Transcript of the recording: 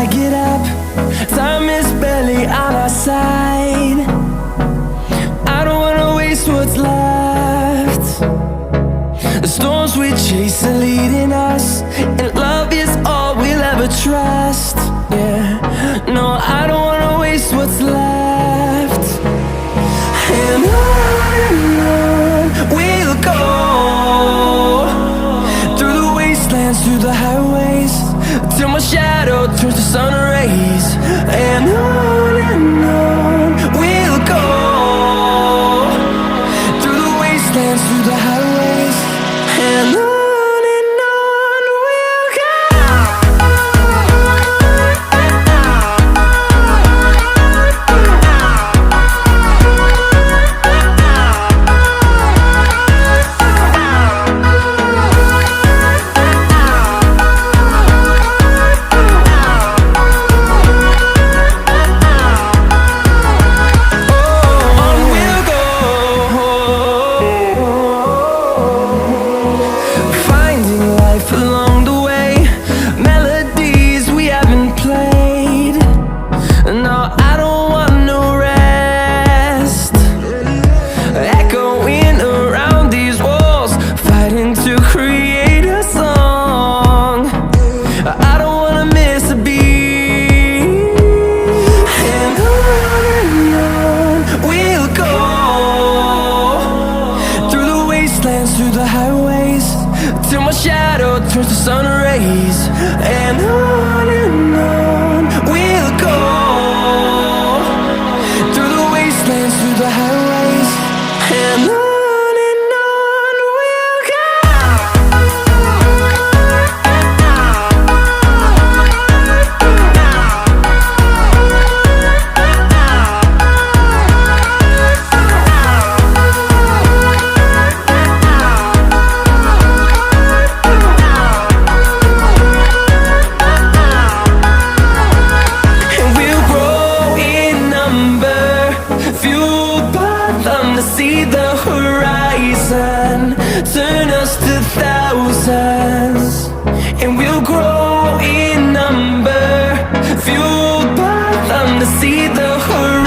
I get up, time is barely on our side. I don't wanna waste what's left. The storms we chase are leading us, and love is all we'll ever trust. Yeah, no, I don't wanna waste what's left. And on we'll go, through the wastelands, through the highways, till my shadow turns to sun rays. And on we'll go, through the wastelands, through the highways, and on we'll go. Along the way, melodies we haven't played. No, I don't want no rest. Echoing around these walls, fighting to create a song. I don't wanna miss a beat. And on we'll go, through the wastelands, through the highways, till my shadow turns to sun rays. And on we'll go, through the wastelands, through the highways, and on we'll go. To see the horizon turn us to thousands, and we'll grow in number, fueled by them to see the horizon.